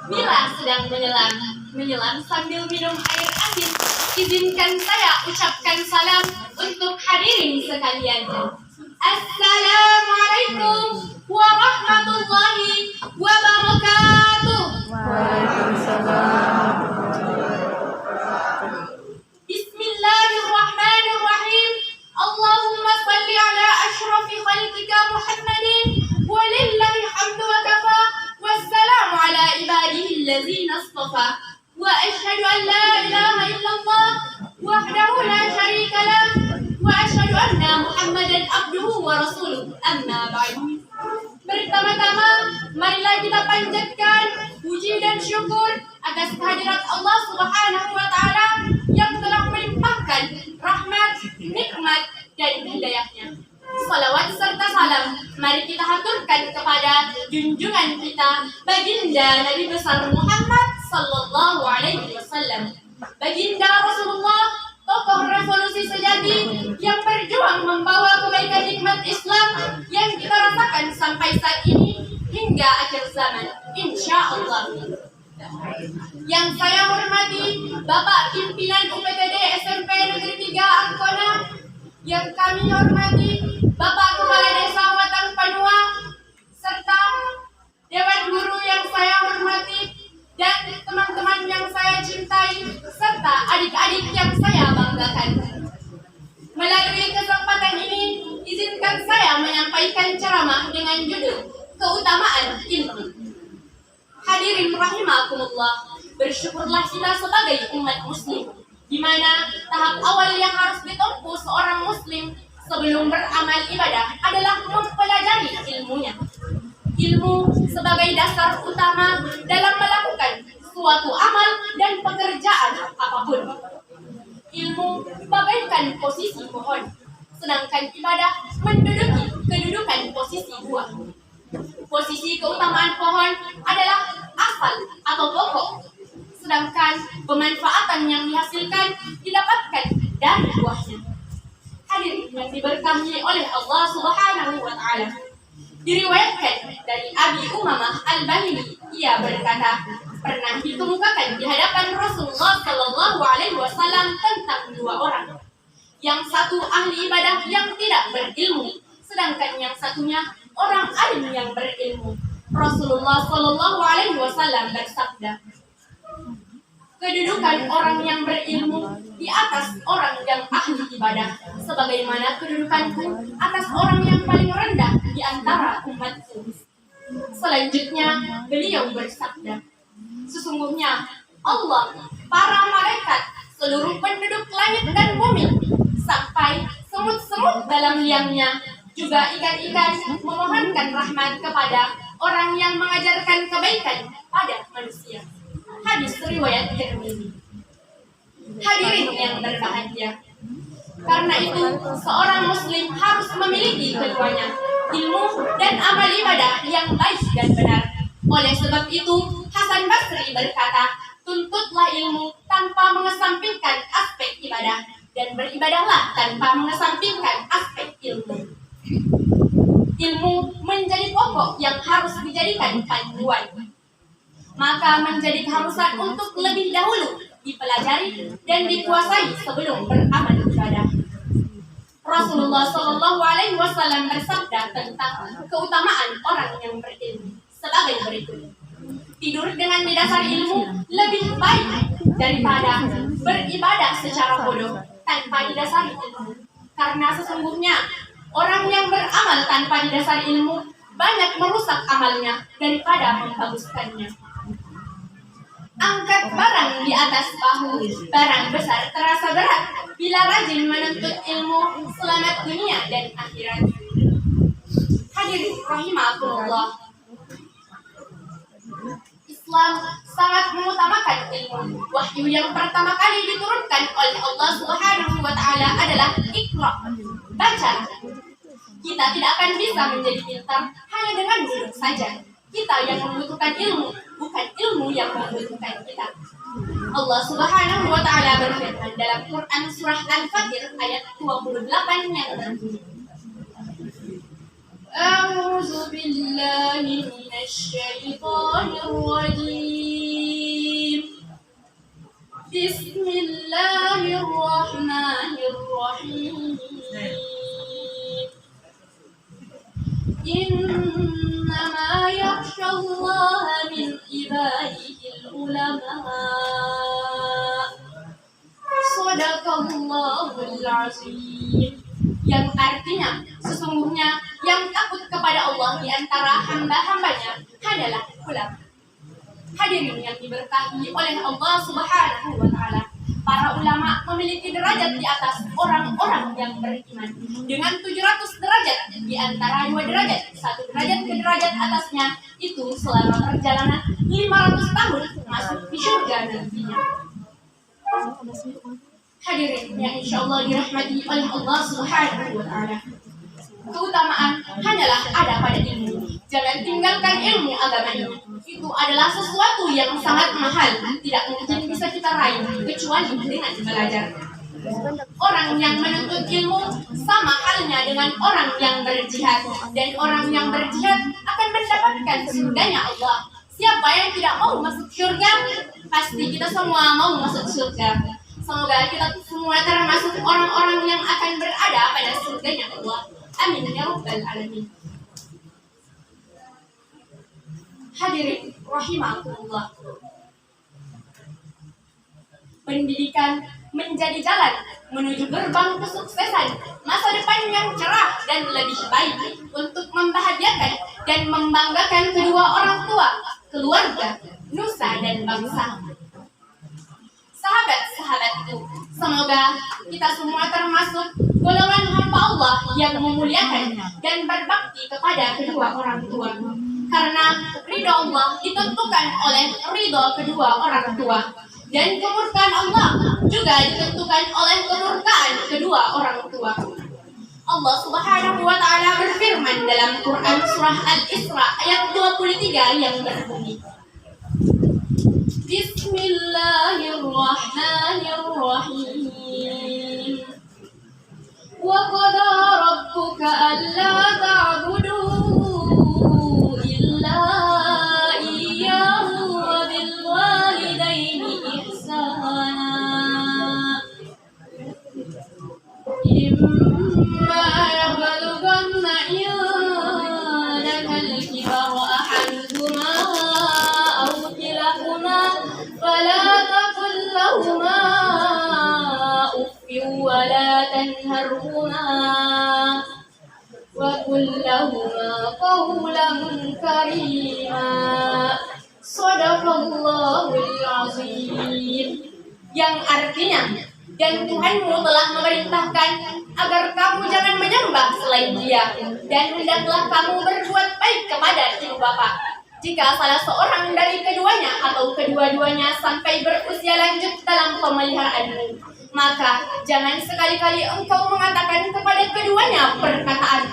Bila sedang menyelam sambil minum air asin, izinkan saya ucapkan salam untuk hadirin sekalian. Assalamualaikum warahmatullahi wabarakatuh. Waalaikumsalam. Bismillahirrahmanirrahim. Allahumma salli ala ashrafi khalqika Muhammadin walillahi hamdu wa kafa wassalamu ala ibadihi allazina istafa wa ashhadu an la ilaha illallah wahdahu la syarika lah wa ashhadu anna Muhammadan abduhu wa rasuluh. Amma ba'du. Pertama-tama marilah kita panjatkan puji dan syukur atas kehadirat Allah Subhanahu wa taala yang telah melimpahkan rahmat, nikmat dan hidayahnya. Salawat serta salam mari kita haturkan kepada junjungan kita baginda Nabi besar Muhammad sallallahu alaihi wasallam. Baginda Rasulullah, tokoh revolusi sejati yang berjuang membawa kebaikan nikmat Islam yang kita rasakan sampai saat ini hingga akhir zaman, insya Allah. Yang saya hormati Bapak Pimpinan UPTD SMP Negeri 3 Angkona, yang kami hormati Bapak Kepala Desa Watang Panua, serta Dewan Guru yang saya hormati, dan teman-teman yang saya cintai, serta adik-adik yang saya banggakan. Melalui kesempatan ini, izinkan saya menyampaikan ceramah dengan judul Keutamaan Ilmu. Hadirin rahimakumullah, bersyukurlah kita sebagai umat muslim, di mana tahap awal yang harus ditempuh seorang muslim sebelum beramal ibadah adalah mempelajari ilmunya. Ilmu sebagai dasar utama dalam melakukan suatu amal dan pekerjaan apapun. Ilmu bagaikan posisi pohon, sedangkan ibadah menduduki kedudukan posisi buah. Posisi keutamaan pohon adalah asal atau pokok, sedangkan pemanfaatan yang dihasilkan didapatkan dari buahnya. Hadirin yang diberkahi oleh Allah Subhanahu wa taala. Diriwayatkan dari Abi Umamah Al-Bahili, ia berkata, pernah dikemukakan di hadapan Rasulullah Sallallahu Alaihi Wasallam tentang dua orang. Yang satu ahli ibadah yang tidak berilmu, sedangkan yang satunya orang alim yang berilmu. Rasulullah Sallallahu Alaihi Wasallam bersabda, kedudukan orang yang berilmu di atas orang yang ahli ibadah, sebagaimana kedudukanku atas orang yang paling rendah di antara umatku. Selanjutnya, beliau bersabda, sesungguhnya Allah, para malaikat, seluruh penduduk langit dan bumi, sampai semut-semut dalam liangnya, juga ikan-ikan memohonkan rahmat kepada orang yang mengajarkan kebaikan pada manusia. Hadis riwayat Tirmizi. Hadirin yang berbahagia, karena itu seorang muslim harus memiliki keduanya, ilmu dan amal ibadah yang baik dan benar. Oleh sebab itu Hasan Basri berkata, tuntutlah ilmu tanpa mengesampingkan aspek ibadah, dan beribadahlah tanpa mengesampingkan aspek ilmu. Ilmu menjadi pokok yang harus dijadikan panduan, maka menjadi keharusan untuk lebih dahulu dipelajari dan dikuasai sebelum beramal ibadah. Rasulullah Shallallahu Alaihi Wasallam bersabda tentang keutamaan orang yang berilmu sebagai berikut: tidur dengan mendasar ilmu lebih baik daripada beribadah secara bodoh tanpa didasari ilmu, karena sesungguhnya orang yang beramal tanpa didasari ilmu banyak merusak amalnya daripada membaguskannya. Angkat barang di atas bahu, barang besar terasa berat bila rajin menuntut ilmu, selamat dunia dan akhirat. Hadirin rahimakumullah, Islam sangat mengutamakan ilmu. Wahyu yang pertama kali diturunkan oleh Allah Subhanahu wa taala adalah Iqra, baca. Kita tidak akan bisa menjadi pintar hanya dengan duduk saja. Kita yang membutuhkan ilmu, bukan ilmu yang membutuhkan kita. Allah Subhanahu wa taala berfirman dalam Quran surah Al-Fatir ayat 28 yang berbunyi, A'udzu billahi minasy syaithanir rajim. عباده العلماء. صدق الله العظيم. Yang artinya sesungguhnya yang takut kepada Allah di antara hamba-hambanya adalah ulama. Hadirin yang diberkahi oleh Allah Subhanahu wa Ta'ala, para ulama memiliki derajat di atas orang-orang yang beriman dengan 700 derajat, di antara 2 derajat, 1 derajat ke derajat atasnya itu selama perjalanan 500 tahun masuk di surga nantinya. Hadirin yang insyaallah dirahmati oleh Allah Subhanahu wa Ta'ala, keutamaan hanyalah ada pada ilmu. Jangan tinggalkan ilmu agama ini. Itu adalah sesuatu yang sangat mahal, tidak mungkin bisa kita raih kecuali dengan belajar. Orang yang menuntut ilmu sama halnya dengan orang yang berjihad, dan orang yang berjihad akan mendapatkan surganya Allah. Siapa yang tidak mau masuk surga? Pasti kita semua mau masuk surga. Semoga kita semua termasuk orang-orang yang akan berada pada surganya Allah. Amin ya rabbal alamin. Hadirin rahimakumullah, pendidikan menjadi jalan menuju gerbang kesuksesan masa depan yang cerah dan lebih baik untuk membahagiakan dan membanggakan kedua orang tua, keluarga, nusa dan bangsa. Sahabat-sahabatku, semoga kita semua termasuk golongan hamba Allah yang memuliakan dan berbakti kepada kedua orang tua. Karena ridho Allah ditentukan oleh ridho kedua orang tua, dan kemurkaan Allah juga ditentukan oleh kemurkaan kedua orang tua. Allah Subhanahu wa Ta'ala berfirman dalam Quran surah Al-Isra ayat 23 yang berbunyi, Bismillahirrahmanirrahim. Wa qada rabbuka alla ta'budu illa iyyahu wa bil walidaini ihsana. Imma yablughanna indaka al-kibara ahaduhuma aw kilahuma fala taqul lahuma uffin wa la tanharhuma wa qul lahuma qawlan karima. Shadaqallahul azim. Yang artinya, dan Tuhanmu telah memerintahkan agar kamu jangan menyembah selain Dia, dan hendaklah kamu berbuat baik kepada ibu bapa. Jika salah seorang dari keduanya atau kedua-duanya sampai berusia lanjut dalam pemeliharaanmu, maka jangan sekali-kali engkau mengatakan kepada keduanya perkataan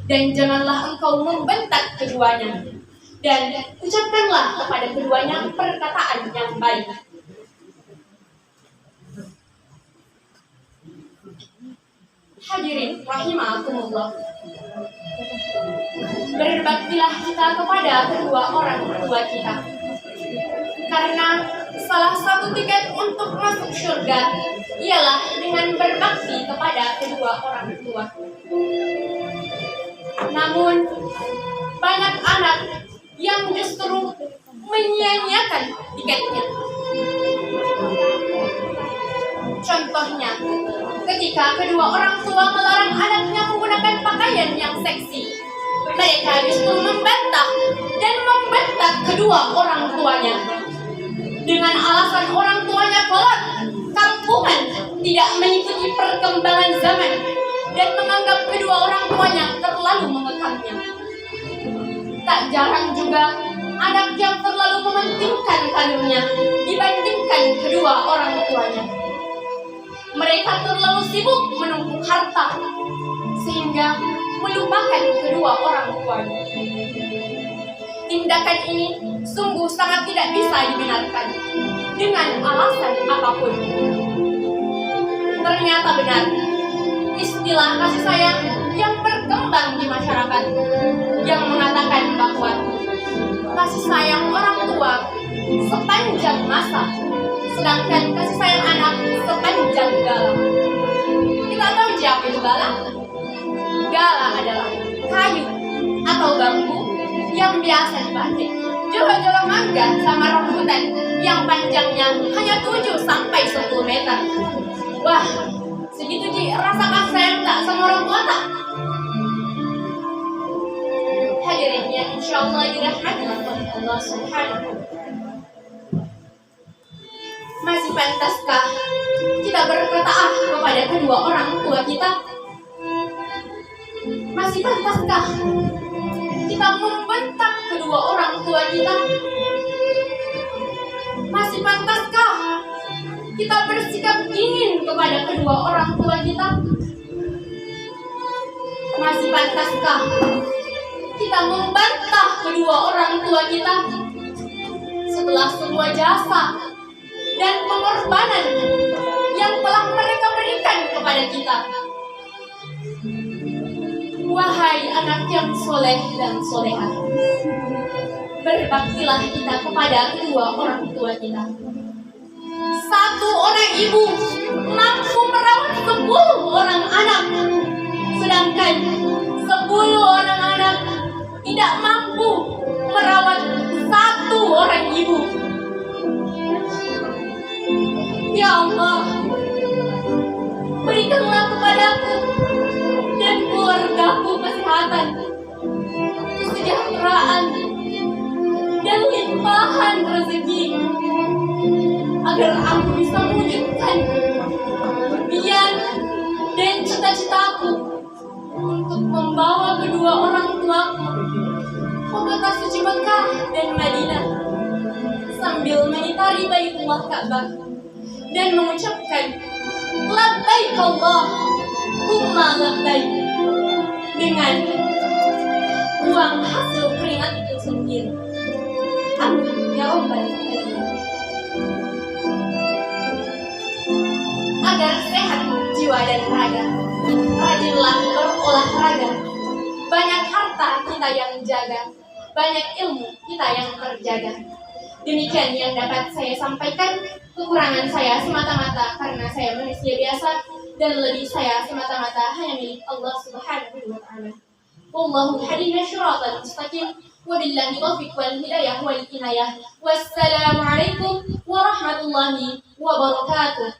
dan janganlah engkau membentak keduanya, dan ucapkanlah kepada keduanya perkataan yang baik. Hadirin rahimakumullah, berbaktilah kita kepada kedua orang tua kita, karena salah satu tiket untuk masuk surga ialah dengan berbakti kepada kedua orang tua. Namun banyak anak yang justru menyia-nyiakan tiketnya. Contohnya, ketika kedua orang tua melarang anaknya menggunakan pakaian yang seksi, mereka justru membantah dan membentak kedua orang tuanya dengan alasan orang tuanya kolot, kampungan, tidak mengikuti perkembangan zaman, dan menganggap kedua orang tuanya terlalu mengekamnya. Tak jarang juga anak yang terlalu mementingkan karirnya dibandingkan kedua orang tuanya. Mereka terlalu sibuk menumpuk harta sehingga melupakan kedua orang tuanya. Tindakan ini sungguh sangat tidak bisa dibenarkan dengan alasan apapun. Ternyata benar, istilah kasih sayang yang berkembang di masyarakat yang mengatakan bahwa kasih sayang orang tua sepanjang masa, sedangkan kasih sayang anak sepanjang gala. Kita tahu siapa itu gala? Gala adalah kayu atau bambu yang biasa dipakai. Jual-jual mangga surga sama rambutan yang panjangnya hanya 7 sampai 10 meter. Wah, segitu Ji, rasakah sayang tak sama orang tua tak? Hadirin yang insyaallah dirahmati oleh Allah Subhanahu wa Ta'ala. Masih pantaskah kita berkata kepada kedua orang tua kita? Masih pantaskah kita membentak kedua orang tua kita? Masih pantaskah kita bersikap dingin kepada kedua orang tua kita? Masih pantaskah kita membantah kedua orang tua kita setelah semua jasa dan pengorbanan yang telah mereka berikan kepada kita? Wahai anak yang soleh dan solehah, berbaktilah kita kepada kedua orang tua kita. Satu orang ibu mampu merawat 10 orang anak, sedangkan 10 orang anak tidak mampu merawat 1 orang ibu. Ya Allah, berikanlah kepadaku dan keluargaku kesehatan, kesejahteraan, dan limpahan rezeki, agar aku bisa mewujudkan impian dan cita-citaku untuk membawa kedua orang tuaku ke kota suci Mekah dan Madinah sambil mengitari Baitullah Ka'bah dan mengucapkan labbaik Allahumma labbaik dengan uang hasil keringat itu sendiri. Amin ya Rabbal Alamin. Agar sehat jiwa dan raga, rajinlah berolahraga. Banyak harta kita yang jaga, banyak ilmu kita yang terjaga. Demikian yang dapat saya sampaikan. Kekurangan saya semata-mata karena saya manusia biasa, dan lebih saya semata-mata hanya milik Allah Subhanahu wa Ta'ala. Wallahu hadina syiratal mustaqim, wabillahi taufiq wal hidayah wal inayah. Wassalamualaikum warahmatullahi wabarakatuh.